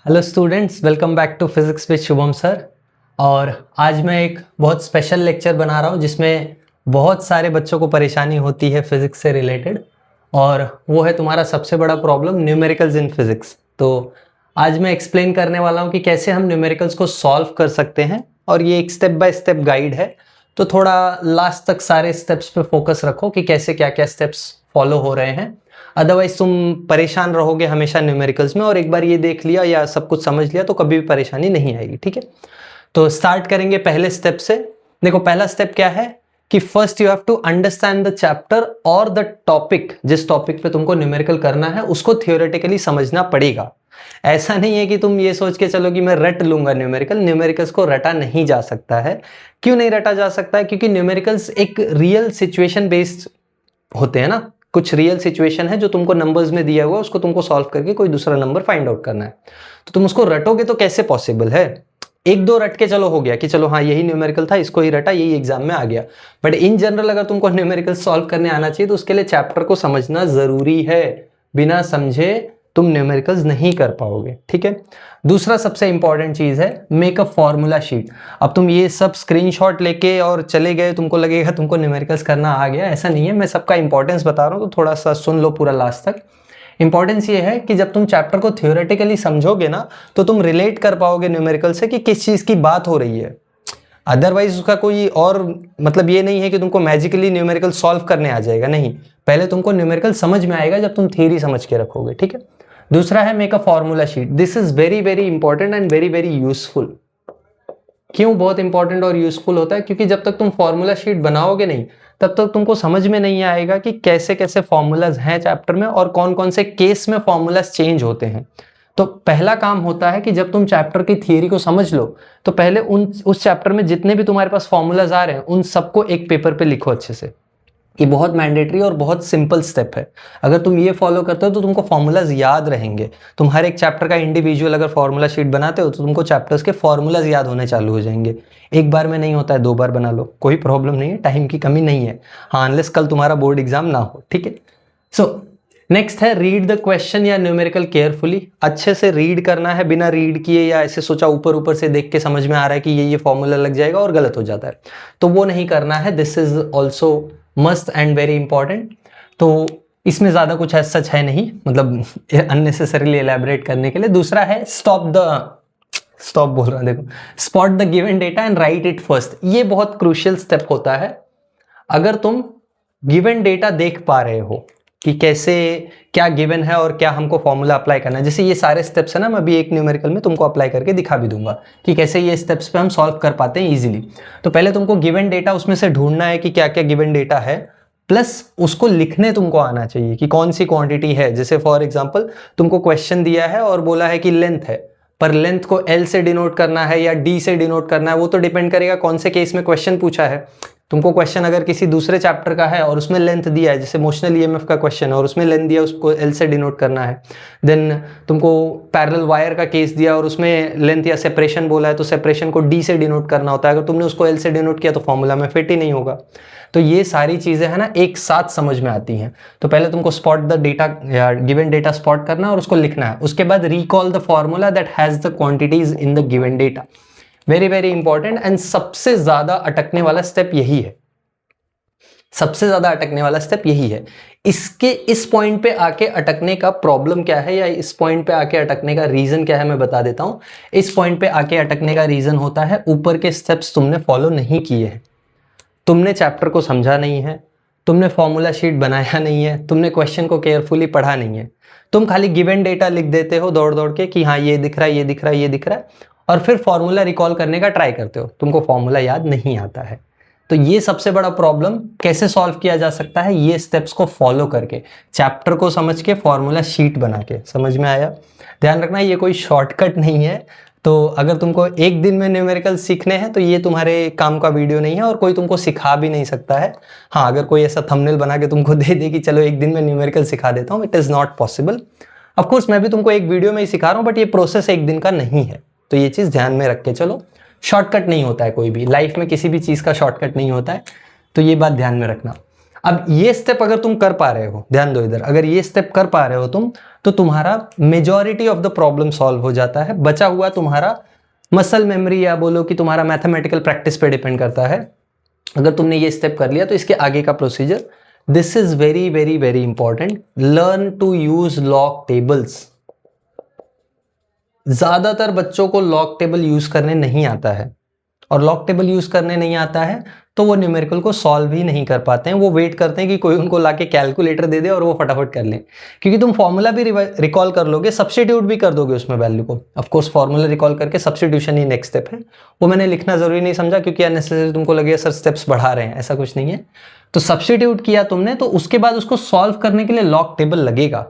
Hello students, welcome back to physics with Shubham sir. और आज मैं एक बहुत स्पेशल लेक्चर बना रहा हूँ जिसमें बहुत सारे बच्चों को परेशानी होती है फिजिक्स से रिलेटेड, और वो है तुम्हारा सबसे बड़ा प्रॉब्लम न्यूमेरिकल्स इन फिजिक्स। तो आज मैं एक्सप्लेन करने वाला हूँ कि कैसे हम न्यूमेरिकल्स को सॉल्व कर सकते हैं, और ये एक स्टेप बाय स्टेप गाइड है। तो थोड़ा लास्ट तक सारे स्टेप्स पे फोकस रखो कि कैसे क्या क्या स्टेप्स फॉलो हो रहे हैं, अदरवाइज तुम परेशान रहोगे हमेशा न्यूमेरिकल्स में। और एक बार ये देख लिया या सब कुछ समझ लिया तो कभी भी परेशानी नहीं आएगी। ठीक है, तो स्टार्ट करेंगे पहले स्टेप से। देखो, पहला स्टेप क्या है कि first you have to understand the chapter और द टॉपिक। जिस टॉपिक पे तुमको न्यूमेरिकल करना है उसको थियोरेटिकली समझना पड़ेगा। ऐसा नहीं है कि तुम ये सोच के चलो कि मैं रट लूंगा न्यूमेरिकल्स को रटा नहीं जा सकता है। क्यों नहीं रटा जा सकता है? क्योंकि न्यूमेरिकल्स एक रियल सिचुएशन बेस्ड होते हैं ना। कुछ रियल सिचुएशन है जो तुमको नंबर्स में दिया हुआ है, उसको तुमको सॉल्व करके कोई दूसरा नंबर फाइंड आउट करना है। तो तुम उसको रटोगे तो कैसे पॉसिबल है? एक दो रट के चलो हो गया कि चलो हाँ यही न्यूमेरिकल था, इसको ही रटा, यही एग्जाम में आ गया। बट इन जनरल अगर तुमको न्यूमेरिकल सॉल्व करने आना चाहिए तो उसके लिए चैप्टर को समझना जरूरी है। बिना समझे तुम न्यूमेरिकल्स नहीं कर पाओगे। ठीक है, दूसरा सबसे इंपॉर्टेंट चीज है मेक अ फॉर्मूला शीट। अब तुम ये सब स्क्रीनशॉट लेके और चले गए, तुमको लगेगा तुमको न्यूमेरिकल्स करना आ गया। ऐसा नहीं है, मैं सबका इंपॉर्टेंस बता रहा हूँ, तो थोड़ा सा सुन लो पूरा लास्ट तक। इंपॉर्टेंस ये है कि जब तुम चैप्टर को थियोरेटिकली समझोगे ना तो तुम रिलेट कर पाओगे न्यूमेरिकल से कि किस चीज की बात हो रही है। अदरवाइज उसका कोई और मतलब ये नहीं है कि तुमको मैजिकली न्यूमेरिकल सॉल्व करने आ जाएगा। नहीं, पहले तुमको न्यूमेरिकल समझ में आएगा जब तुम थियरी समझ के रखोगे। ठीक है, दूसरा है make a formula sheet. This is very very important and very very useful. क्यों बहुत इंपॉर्टेंट और यूजफुल होता है? क्योंकि जब तक तुम फॉर्मूला शीट बनाओगे नहीं तब तक तुमको समझ में नहीं आएगा कि कैसे कैसे फॉर्मूलाज हैं चैप्टर में और कौन कौन से केस में फॉर्मूलाज चेंज होते हैं। तो पहला काम होता है कि जब तुम चैप्टर की थियरी को समझ लो तो पहले उस चैप्टर में जितने भी तुम्हारे पास फॉर्मूलाज आ रहे हैं उन सबको एक पेपर पे लिखो अच्छे से। ये बहुत मैंडेटरी और बहुत सिंपल स्टेप है। अगर तुम ये फॉलो करते हो तो तुमको फॉर्मूलाज याद रहेंगे। तुम हर एक चैप्टर का इंडिविजुअल अगर फॉर्मूला शीट बनाते हो तो तुमको चैप्टर्स के फॉर्मूलाज याद होने चालू हो जाएंगे। एक बार में नहीं होता है, 2 बार बना लो, कोई प्रॉब्लम नहीं है, टाइम की कमी नहीं है। हाँ, अनलेस कल तुम्हारा बोर्ड एग्जाम ना हो। ठीक है, सो नेक्स्ट है रीड द क्वेश्चन या न्यूमेरिकल केयरफुली। अच्छे से रीड करना है, बिना रीड किए या ऐसे सोचा ऊपर ऊपर से देख के समझ में आ रहा है कि ये फॉर्मूला लग जाएगा और गलत हो जाता है, तो वो नहीं करना है। This is also must and very important. तो इसमें ज्यादा कुछ ऐसा सच है नहीं, मतलब अननेसेसरीली एलैबोरेट करने के लिए। दूसरा है स्टॉप बोल रहा देखो, spot the given data and right it first. ये बहुत क्रूशियल स्टेप होता है। अगर तुम गिवन डेटा देख पा रहे हो कि कैसे क्या गिवन है और क्या हमको फॉर्मूला अप्लाई करना है, जैसे ये सारे स्टेप्स है ना, मैं अभी एक न्यूमेरिकल में तुमको अप्लाई करके दिखा भी दूंगा कि कैसे ये स्टेप्स पे हम सॉल्व कर पाते हैं इजीली। तो पहले तुमको गिवन डेटा उसमें से ढूंढना है कि क्या क्या गिवन डेटा है, प्लस उसको लिखने तुमको आना चाहिए कि कौन सी क्वांटिटी है। जैसे फॉर एग्जांपल तुमको क्वेश्चन दिया है और बोला है कि लेंथ है, पर लेंथ को एल से डिनोट करना है या डी से डिनोट करना है, वो तो डिपेंड करेगा कौन से केस में क्वेश्चन पूछा है। तुमको क्वेश्चन अगर किसी दूसरे चैप्टर का है और उसमें लेंथ दिया है, जैसे मोशनल ईएमएफ का क्वेश्चन है और उसमें लेंथ दिया, उसको एल से डिनोट करना है। देन तुमको पैरेलल वायर का केस दिया और उसमें लेंथ या सेपरेशन बोला है तो सेपरेशन को डी से डिनोट करना होता है। अगर तुमने उसको एल से डिनोट किया तो फॉर्मूला में फिट ही नहीं होगा। तो ये सारी चीजें है ना एक साथ समझ में आती हैं। तो पहले तुमको स्पॉट द डेटा या गिवन डेटा स्पॉट करना है और उसको लिखना है। उसके बाद recall the formula that has the quantities in the given data. Very very important and सबसे ज्यादा अटकने वाला स्टेप यही है। सबसे ज्यादा अटकने वाला स्टेप यही है। इस पॉइंट पे आके अटकने का प्रॉब्लम क्या है या इस पॉइंट पे आके अटकने का रीजन क्या है मैं बता देता हूं। इस पॉइंट पे आके अटकने का रीजन होता है ऊपर के स्टेप्स तुमने फॉलो नहीं किए हैं। तुमने चैप्टर को समझा नहीं है, तुमने फॉर्मूला शीट बनाया नहीं है, तुमने क्वेश्चन को केयरफुली पढ़ा नहीं है। तुम खाली गिवन डेटा लिख देते हो दौड़ दौड़ के कि हाँ ये दिख रहा है, ये दिख रहा है, ये दिख रहा है, और फिर फॉर्मूला रिकॉल करने का ट्राई करते हो, तुमको फॉर्मूला याद नहीं आता है। तो ये सबसे बड़ा प्रॉब्लम कैसे सॉल्व किया जा सकता है? ये स्टेप्स को फॉलो करके, चैप्टर को समझ के, फॉर्मूला शीट बना के। समझ में आया? ध्यान रखना ये कोई शॉर्टकट नहीं है। तो अगर तुमको एक दिन में न्यूमेरिकल सीखने हैं तो ये तुम्हारे काम का वीडियो नहीं है और कोई तुमको सिखा भी नहीं सकता है। हाँ, अगर कोई ऐसा थंबनेल बना के तुमको दे दे कि चलो एक दिन में न्यूमेरिकल सिखा देता हूँ, it is not possible. Of course मैं भी तुमको एक वीडियो में ही सिखा रहा हूँ, बट ये प्रोसेस एक दिन का नहीं है। तो ये चीज ध्यान में रख के चलो। शॉर्टकट नहीं होता है कोई भी लाइफ में, किसी भी चीज का शॉर्टकट नहीं होता है, तो ये बात ध्यान में रखना। अब ये स्टेप अगर तुम कर पा रहे हो, ध्यान दो इधर, अगर ये स्टेप कर पा रहे हो तुम, तो तुम्हारा majority of the problem solve हो जाता है। बचा हुआ तुम्हारा मसल मेमोरी या बोलो कि तुम्हारा मैथमेटिकल प्रैक्टिस पे डिपेंड करता है। अगर तुमने ये स्टेप कर लिया तो इसके आगे का procedure, this is very very very important, learn to use log tables. ज्यादातर बच्चों को लॉग टेबल यूज करने नहीं आता है, और लॉग टेबल यूज करने नहीं आता है तो वो न्यूमेरिकल को सॉल्व ही नहीं कर पाते हैं। वो वेट करते हैं कि कोई उनको लाके कैलकुलेटर दे दे और वो फटाफट कर लें, क्योंकि तुम फॉर्मूला भी रिकॉल कर लोगे, सब्स्टिट्यूट भी कर दोगे उसमें वैल्यू को। ऑफ कोर्स फॉर्मूला रिकॉल करके सब्स्टिट्यूशन ही नेक्स्ट स्टेप है, वो मैंने लिखना जरूरी नहीं समझा क्योंकि अननेसेसरी तुमको लगेगा सर स्टेप्स बढ़ा रहे हैं, ऐसा कुछ नहीं है। तो सब्स्टिट्यूट किया तुमने, तो उसके बाद उसको सॉल्व करने के लिए लॉग टेबल लगेगा।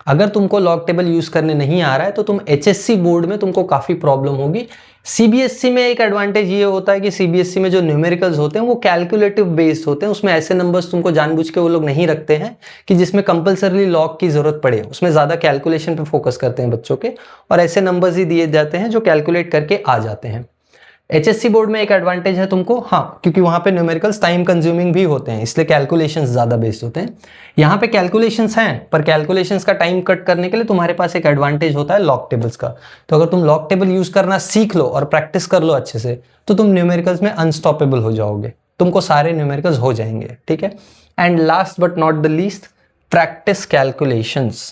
अगर तुमको लॉग टेबल यूज करने नहीं आ रहा है तो तुम एचएससी बोर्ड में तुमको काफी प्रॉब्लम होगी। सीबीएसई में एक एडवांटेज ये होता है कि सीबीएसई में जो न्यूमेरिकल्स होते हैं वो कैलकुलेटिव बेस्ड होते हैं, उसमें ऐसे नंबर्स तुमको जानबूझ के वो लोग नहीं रखते हैं कि जिसमें कंपलसरी लॉग की जरूरत पड़े। उसमें ज्यादा कैलकुलेशन पे फोकस करते हैं बच्चों के, और ऐसे नंबर्स ही दिए जाते हैं जो कैलकुलेट करके आ जाते हैं। एचएससी बोर्ड में एक एडवांटेज है तुमको, हाँ, क्योंकि वहां पे न्यूमेरिकल्स टाइम कंज्यूमिंग भी होते हैं, इसलिए कैलकुलेशंस ज्यादा बेस्ड होते हैं। यहाँ पे कैलकुलेशंस हैं, पर कैलकुलेशंस का टाइम कट करने के लिए तुम्हारे पास एक एडवांटेज होता है लॉग टेबल्स का। तो अगर तुम लॉग टेबल यूज करना सीख लो और प्रैक्टिस कर लो अच्छे से, तो तुम न्यूमेरिकल्स में अनस्टॉपेबल हो जाओगे, तुमको सारे न्यूमेरिकल्स हो जाएंगे, ठीक है। And last but not the least, practice calculations.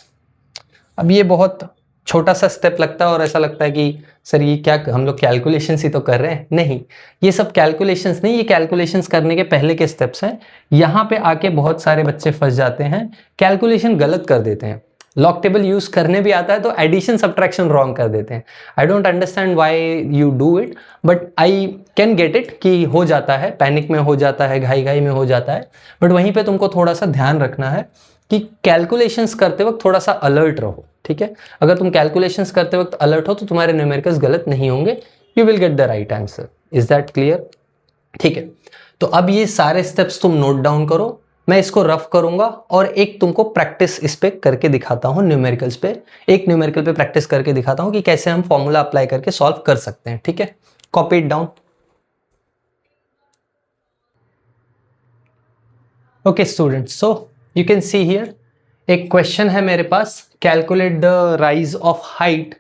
अब ये बहुत छोटा सा स्टेप लगता है और ऐसा लगता है कि सर ये क्या हम लोग कैलकुलेशंस ही तो कर रहे हैं। नहीं, ये सब कैलकुलेशंस नहीं, ये कैलकुलेशंस करने के पहले के स्टेप्स हैं। यहाँ पे आके बहुत सारे बच्चे फंस जाते हैं, कैलकुलेशन गलत कर देते हैं। लॉग टेबल यूज करने भी आता है तो एडिशन सब्ट्रैक्शन रॉन्ग कर देते हैं। I don't understand why you do it, but I can get it कि हो जाता है, पैनिक में हो जाता है, घाई घाई में हो जाता है। बट वहीं पे तुमको थोड़ा सा ध्यान रखना है कि कैलकुलेशंस करते वक्त थोड़ा सा अलर्ट रहो, ठीक है। अगर तुम कैलकुलेशंस करते वक्त अलर्ट हो तो तुम्हारे न्यूमेरिकल्स गलत नहीं होंगे, you will get the right answer. Is that clear? ठीक है, तो अब ये सारे स्टेप्स तुम नोट डाउन करो, मैं इसको रफ करूंगा और एक तुमको प्रैक्टिस इस पे करके दिखाता हूं, न्यूमेरिकल्स पे, एक न्यूमेरिकल पे प्रैक्टिस करके दिखाता हूं कि कैसे हम फॉर्मूला अप्लाई करके सॉल्व कर सकते हैं, ठीक है। Copy it down. Okay students, so you can see here एक क्वेश्चन है मेरे पास, calculate the rise of height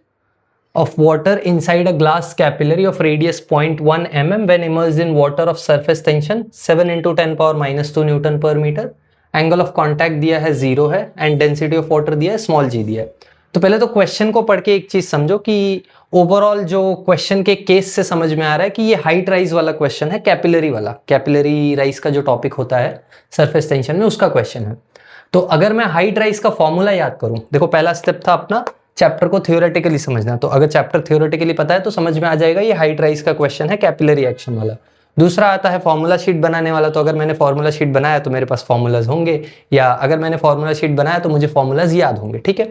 of water inside a glass capillary of radius 0.1 mm when immersed in water of surface tension 7 into 10 power minus 2 Newton per meter। Angle of contact दिया है 0 है and density of water दिया है small g दिया है। तो पहले तो क्वेश्चन को पढ़ के एक चीज समझो कि ओवरऑल जो क्वेश्चन के केस से समझ में आ रहा है कि ये हाइट राइज वाला क्वेश्चन है, कैपिलरी वाला, कैपिलरी राइज का जो टॉपिक होता है सरफेस टेंशन में उसका क्वेश्चन है। तो अगर मैं हाइट राइज का फॉर्मूला याद करूं, देखो पहला स्टेप था अपना चैप्टर को थियोरेटिकली समझना, तो अगर चैप्टर थियोरेटिकली पता है तो समझ में आ जाएगा ये हाइट राइज का क्वेश्चन है कैपिलरी एक्शन वाला। दूसरा आता है फॉर्मूला शीट बनाने वाला, तो अगर मैंने फॉर्मूला शीट बनाया तो मेरे पास फॉर्मूलाज होंगे, या अगर मैंने फॉर्मूला शीट बनाया तो मुझे फॉर्मूलाज याद होंगे, ठीक है।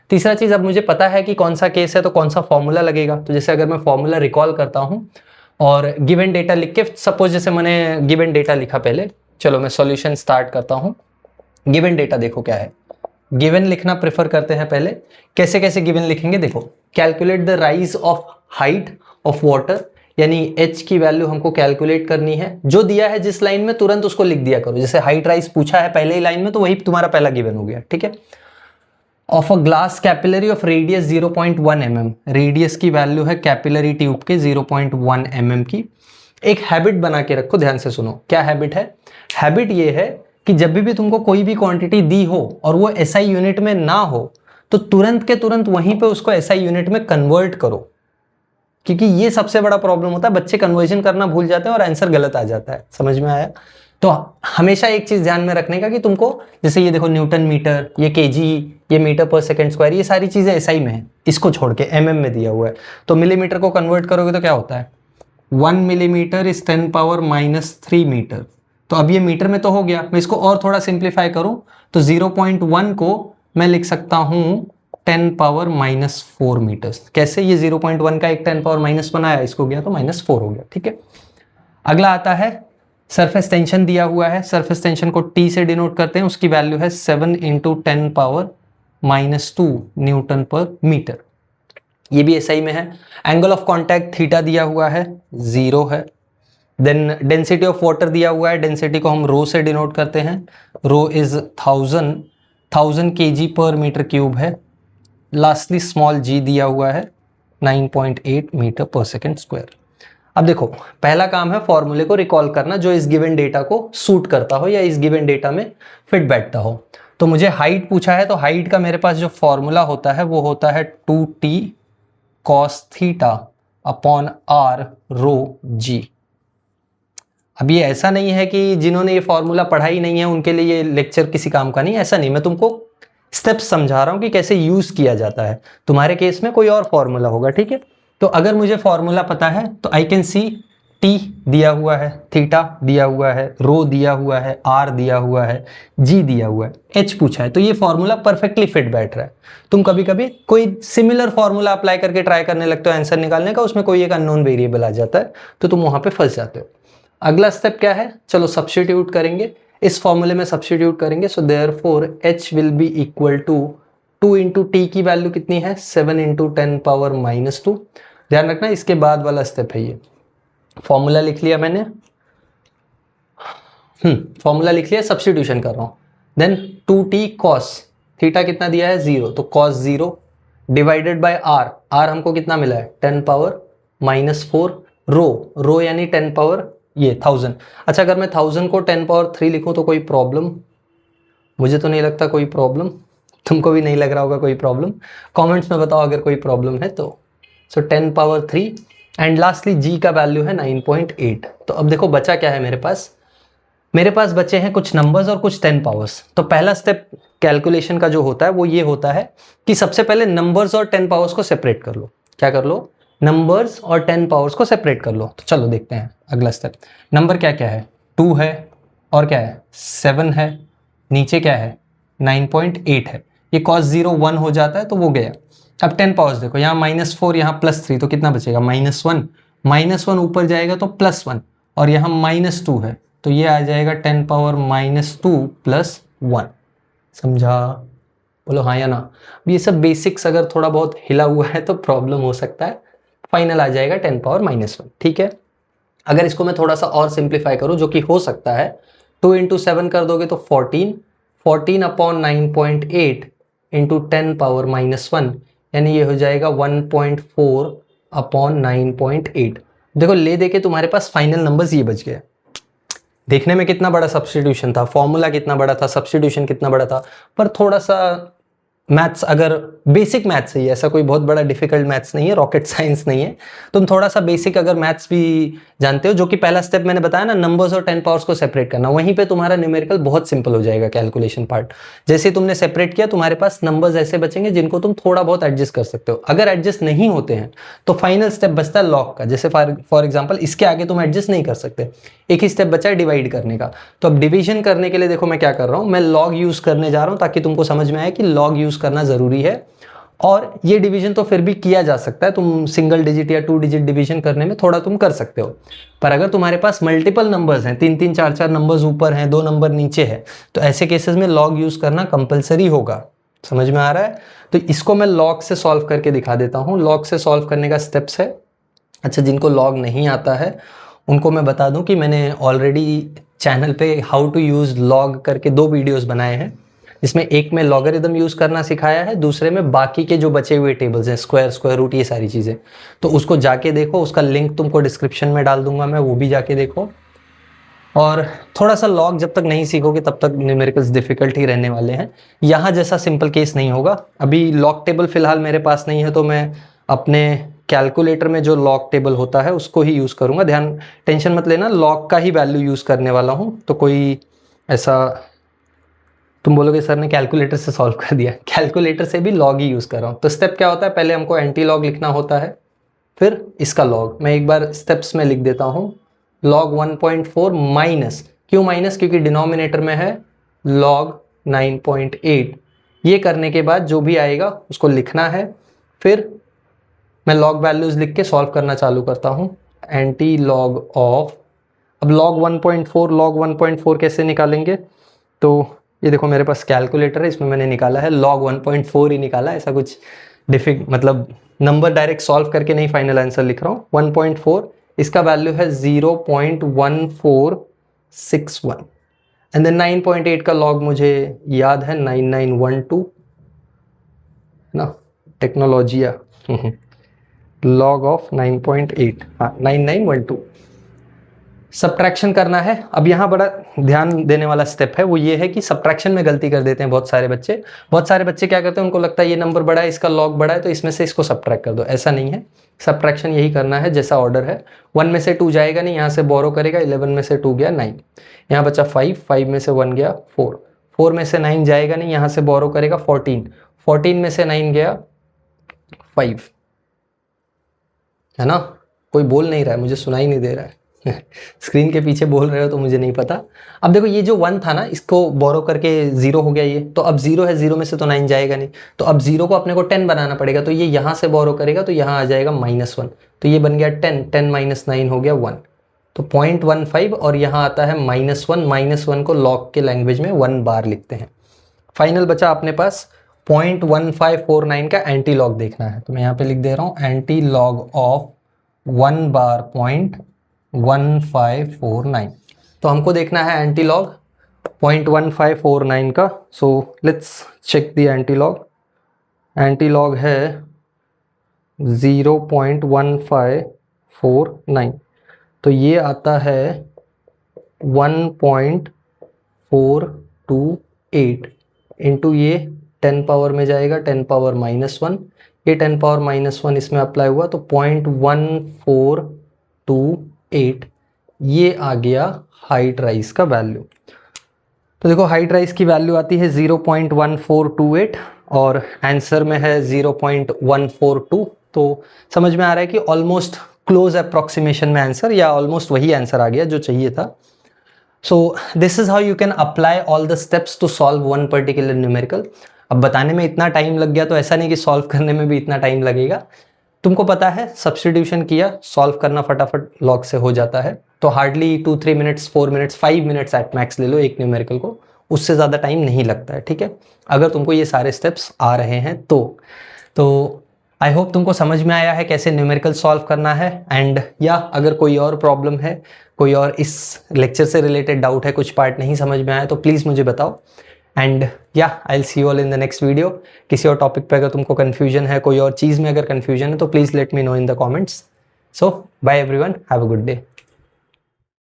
तीसरा चीज, अब मुझे पता है कि कौन सा केस है तो कौन सा फॉर्मूला लगेगा। तो जैसे अगर मैं फॉर्मूला रिकॉल करता हूँ और गिवन डेटा लिख के, सपोज जैसे मैंने गिवन डेटा लिखा पहले, चलो मैं सॉल्यूशन स्टार्ट करता हूँ। गिवन डेटा देखो क्या है, गिवन लिखना प्रेफर करते हैं पहले। कैसे कैसे गिवन लिखेंगे देखो, calculate the rise of height of water, यानी h की वैल्यू हमको कैलकुलेट करनी है। जो दिया है जिस लाइन में तुरंत उसको लिख दिया करो, जैसे हाइट राइज पूछा है पहले ही लाइन में तो वही तुम्हारा पहला गिवन हो गया, ठीक है। Of a glass capillary of radius 0.1 mm, radius की वैल्यू है कैपिलरी ट्यूब के 0.1 mm की। एक हैबिट बना के रखो, ध्यान से सुनो, क्या हैबिट है? हैबिट ये है कि जब भी तुमको कोई भी क्वांटिटी दी हो और वो एसआई यूनिट में ना हो तो तुरंत के तुरंत वहीं पे उसको एसआई यूनिट में कन्वर्ट करो, क्योंकि ये सबसे बड़ा प्रॉब्लम होता है, बच्चे कन्वर्जन करना भूल जाते हैं और आंसर गलत आ जाता है। समझ में आया? तो हमेशा एक चीज ध्यान में रखने का कि तुमको, जैसे ये देखो न्यूटन मीटर, ये केजी, ये मीटर पर सेकंड स्क्वायर, ये सारी चीजें एसआई में है, इसको छोड़ के एमएम में दिया हुआ है। तो मिलीमीटर को कन्वर्ट करोगे तो क्या होता है, 1 मिलीमीटर इज 10 पावर -3 मीटर। तो अब ये मीटर में तो हो गया, मैं इसको और थोड़ा सिंप्लीफाई करूं तो 0.1 को मैं लिख सकता हूं 10 पावर -4 मीटर्स। कैसे? ये 0.1 का एक 10 पावर माइनस बनाया, इसको गया तो -4 हो गया, ठीक है। अगला आता है सरफेस टेंशन दिया हुआ है, सरफेस टेंशन को T से डिनोट करते हैं, उसकी वैल्यू है 7 × 10 पावर -2 न्यूटन पर मीटर। ये भी SI में है। एंगल ऑफ कॉन्टैक्ट थीटा दिया हुआ है, 0 है। देन डेंसिटी ऑफ वाटर दिया हुआ है, डेंसिटी को हम रो से डिनोट करते हैं, रो इज 1000 1000 kg पर मीटर क्यूब है। लास्टली स्मॉल g दिया हुआ है 9.8 मीटर पर सेकेंड स्क्वायर। अब देखो, पहला काम है फॉर्मूले को रिकॉल करना जो इस गिवन डेटा को सूट करता हो या इस गिवन डेटा में फिट बैठता हो। तो मुझे हाइट पूछा है, तो हाइट का मेरे पास जो फॉर्मूला होता है वो होता है 2t cos theta upon r रो g। अब ये ऐसा नहीं है कि जिन्होंने ये फॉर्मूला पढ़ा ही नहीं है उनके लिए ये लेक्चर किसी काम का नहीं, ऐसा नहीं। मैं तुमको स्टेप्स समझा रहा हूं कि कैसे यूज किया जाता है। तुम्हारे केस में कोई और फॉर्मूला होगा, ठीक है। तो अगर मुझे फॉर्मूला पता है तो आई कैन सी t दिया हुआ है, थीटा दिया हुआ है, रो दिया हुआ है, r दिया हुआ है, g दिया हुआ है, h पूछा है, तो ये फॉर्मूला परफेक्टली फिट बैठ रहा है। तुम कभी कभी कोई सिमिलर फॉर्मूला अप्लाई करके ट्राई करने लगते हो आंसर निकालने का, उसमें कोई एक अननोन वेरिएबल आ जाता है तो तुम वहां पे फंस जाते हो। अगला स्टेप क्या है, चलो सब्स्टिट्यूट करेंगे, इस फॉर्मूले में सब्स्टिट्यूट करेंगे। So therefore h will be equal to 2 into t की वैल्यू कितनी है 7 इंटू 10 पावर -2। ध्यान रखना इसके बाद वाला स्टेप है ये। फॉर्मूला लिख लिया मैंने, फॉर्मूला लिख लिया, सब्स्टिट्यूशन कर रहा हूं। देन 2t cos थीटा कितना दिया है 0, तो cos 0 डिवाइडेड बाय r हमको कितना मिला है 10 पावर -4। रो यानी 10 पावर ये 1000। अच्छा, अगर मैं 1000 को 10 पावर 3 लिखूं तो कोई प्रॉब्लम? मुझे तो नहीं लगता कोई प्रॉब्लम, तुमको भी नहीं लग रहा होगा कोई प्रॉब्लम। कमेंट्स में बताओ अगर कोई प्रॉब्लम है तो। सो 10 पावर 3 एंड लास्टली g का वैल्यू है 9.8। तो अब देखो बचा क्या है मेरे पास बचे हैं कुछ नंबर्स और कुछ 10 पावर्स। तो पहला स्टेप कैलकुलेशन का जो होता है वो ये होता है कि सबसे पहले नंबर्स और 10 पावर्स को सेपरेट कर लो। क्या कर लो? नंबर्स और 10 पावर्स को सेपरेट कर लो। तो चलो देखते हैं अगला स्टेप। नंबर क्या क्या है, 2 है और क्या है 7 है, नीचे क्या है 9.8 है। ये cos 0 1 हो जाता है तो वो गया। अब 10 पावर्स देखो, यहाँ -4 यहाँ +3 तो कितना बचेगा -1। -1 ऊपर जाएगा तो +1 और यहाँ -2 है तो ये आ जाएगा 10 पावर -2 + 1। समझा? बोलो हाँ या ना। ये सब बेसिक्स अगर थोड़ा बहुत हिला हुआ है तो प्रॉब्लम हो सकता है। फाइनल आ जाएगा 10 पावर -1, ठीक है। अगर इसको मैं थोड़ा सा और सिंप्लीफाई करूं जो कि हो सकता है, 2 इंटू 7 कर दोगे तो 14 अपॉन 9.8 इंटू 10 पावर -1 यानी ये हो जाएगा 1.4 अपॉन 9.8। देखो ले दे के तुम्हारे पास फाइनल नंबर्स ये बच गए। देखने में कितना बड़ा सब्स्टिट्यूशन था, फॉर्मूला कितना बड़ा था, सब्स्टिट्यूशन कितना बड़ा था, पर थोड़ा सा मैथ्स अगर बेसिक मैथ्स है, ऐसा कोई बहुत बड़ा डिफिकल्ट मैथ्स नहीं है, रॉकेट साइंस नहीं है। तुम थोड़ा सा बेसिक अगर मैथ्स भी जानते हो, जो कि पहला स्टेप मैंने बताया ना, नंबर्स और 10 पावर्स को सेपरेट करना, वहीं पे तुम्हारा न्यूमेरिकल बहुत सिंपल हो जाएगा कैलकुलेशन पार्ट। जैसे तुमने सेपरेट किया तुम्हारे पास नंबर्स ऐसे बचेंगे जिनको तुम थोड़ा बहुत एडजस्ट कर सकते हो। अगर एडजस्ट नहीं होते हैं तो फाइनल स्टेप बचता है लॉग का। जैसे फॉर एग्जाम्पल इसके आगे तुम एडजस्ट नहीं कर सकते, एक ही स्टेप बचा है डिवाइड करने का। तो अब डिवीजन करने के लिए देखो मैं क्या कर रहा हूँ, मैं लॉग यूज करने जा रहा हूँ ताकि तुमको समझ में आए कि लॉग यूज करना जरूरी है। और ये डिवीजन तो फिर भी किया जा सकता है, तुम सिंगल डिजिट या 2 डिजिट डिवीजन करने में थोड़ा तुम कर सकते हो। पर अगर तुम्हारे पास मल्टीपल नंबर्स हैं, 3-3 4-4 नंबर्स ऊपर हैं, 2 नंबर नीचे है, तो ऐसे केसेस में लॉग यूज करना कंपलसरी होगा। समझ में आ रहा है? तो इसको मैं लॉग से सॉल्व करके दिखा देता हूँ। लॉग से सॉल्व करने का स्टेप्स है। अच्छा, जिनको लॉग नहीं आता है उनको मैं बता दूं कि मैंने ऑलरेडी चैनल पे हाउ टू यूज लॉग करके 2 वीडियोस बनाए हैं, जिसमें एक में लॉगरिदम यूज करना सिखाया है, दूसरे में बाकी के जो बचे हुए टेबल्स हैं, स्क्वायर रूट, ये सारी चीजें। तो उसको जाके देखो, उसका लिंक तुमको डिस्क्रिप्शन में डाल दूंगा मैं, वो भी जाके देखो। और थोड़ा सा लॉग जब तक नहीं सीखोगे तब तक न्यूमेरिकल्स डिफिकल्ट ही रहने वाले हैं। यहाँ जैसा सिंपल केस नहीं होगा। अभी लॉग टेबल फिलहाल मेरे पास नहीं है तो मैं अपने कैलकुलेटर में जो लॉग टेबल होता है उसको ही यूज़ करूँगा। टेंशन मत लेना, लॉग का ही वैल्यू यूज़ करने वाला हूँ। तो कोई ऐसा तुम बोलोगे सर ने कैलकुलेटर से सॉल्व कर दिया, कैलकुलेटर से भी लॉग ही यूज़ कर रहा हूँ। तो स्टेप क्या होता है, पहले हमको एंटी लॉग लिखना होता है, फिर इसका लॉग। मैं एक बार स्टेप्स में लिख देता हूँ। लॉग 1.4 माइनस, क्यों माइनस? क्योंकि डिनोमिनेटर में है लॉग 9.8। ये करने के बाद जो भी आएगा उसको लिखना है। फिर मैं लॉग वैल्यूज लिख के सॉल्व करना चालू करता हूँ। एंटी लॉग ऑफ, अब लॉग 1.4 कैसे निकालेंगे? तो ये देखो मेरे पास कैलकुलेटर है, इसमें मैंने निकाला है लॉग 1.4 ही निकाला है। ऐसा कुछ मतलब नंबर डायरेक्ट सॉल्व करके नहीं फाइनल आंसर लिख रहा हूँ। 1.4 इसका वैल्यू है 0.1461। एंड देन 9.8 का लॉग मुझे याद है 9912 ना, टेक्नोलॉजिया लॉग ऑफ 9.8, हाँ 9912। सब्ट्रैक्शन करना है। अब यहाँ बड़ा ध्यान देने वाला स्टेप है, वो ये है कि सब्ट्रैक्शन में गलती कर देते हैं बहुत सारे बच्चे। बहुत सारे बच्चे क्या करते हैं, उनको लगता है ये नंबर बड़ा है, इसका लॉग बड़ा है, तो इसमें से इसको सब्ट्रैक्ट कर दो। ऐसा नहीं है, सब्ट्रैक्शन यही करना है जैसा ऑर्डर है। 1 में से 2 जाएगा नहीं, यहाँ से बोरो करेगा, 11 में से 2 गया 9, यहाँ बचा 5, 5 में से 1 गया 4, 4 में से 9 जाएगा नहीं, यहाँ से बोरो करेगा 14, 14 में से 9 गया 5, है ना। कोई बोल नहीं रहा है, मुझे सुनाई नहीं दे रहा है स्क्रीन के पीछे बोल रहे हो तो मुझे नहीं पता। अब देखो ये जो 1 था ना, इसको बोरो करके 0 हो गया ये, तो अब 0 है, 0 में से तो 9 जाएगा नहीं, तो अब 0 को अपने को 10 बनाना पड़ेगा, तो ये यहाँ से बोरो करेगा तो यहाँ आ जाएगा -1, तो ये बन गया 10, 10 - 9 हो गया 1, तो 0.15 और यहाँ आता है -1, -1 को लॉग के लैंग्वेज में 1 बार लिखते हैं। फाइनल बचा अपने पास 0.1549 का एंटी लॉग देखना है, तो मैं यहाँ पे लिख दे रहा हूँ एंटी लॉग ऑफ 1 बार 0.1549। तो हमको देखना है एंटी लॉग 0.1549 का। So let's check the anti log. Anti log है 0.1549, तो ये आता है 1.428 इंटू ये 10 पावर में जाएगा 10 पावर -1, ये 10 पावर -1 इसमें अप्लाई हुआ तो 0.1428, ये आ गया हाइट राइज का वैल्यू। तो देखो हाइट राइज की वैल्यू आती है 0.1428 और आंसर में है 0.142, तो समझ में आ रहा है कि ऑलमोस्ट क्लोज अप्रॉक्सीमेशन में आंसर, या ऑलमोस्ट वही आंसर आ गया जो चाहिए था। So this is how you can apply all the steps to solve one particular numerical. अब बताने में इतना टाइम लग गया तो ऐसा नहीं कि सॉल्व करने में भी इतना टाइम लगेगा। तुमको पता है सब्स्टिट्यूशन किया, सॉल्व करना फटाफट लॉग से हो जाता है, तो hardly 2-3 minutes, 4 minutes, 5 minutes at max ले लो एक न्यूमेरिकल को, उससे ज़्यादा टाइम नहीं लगता है, ठीक है, अगर तुमको ये सारे स्टेप्स आ रहे हैं तो आई होप तुमको समझ में आया है कैसे न्यूमेरिकल सॉल्व करना है। एंड या अगर कोई और प्रॉब्लम है, कोई और इस लेक्चर से रिलेटेड डाउट है, कुछ पार्ट नहीं समझ में आया तो प्लीज़ मुझे बताओ। एंड या I will see you all in the next video. किसी और टॉपिक पे अगर तुमको कन्फ्यूजन है, कोई और चीज़ में अगर कन्फ्यूजन है तो please let me know in the comments. So bye everyone, have a good day.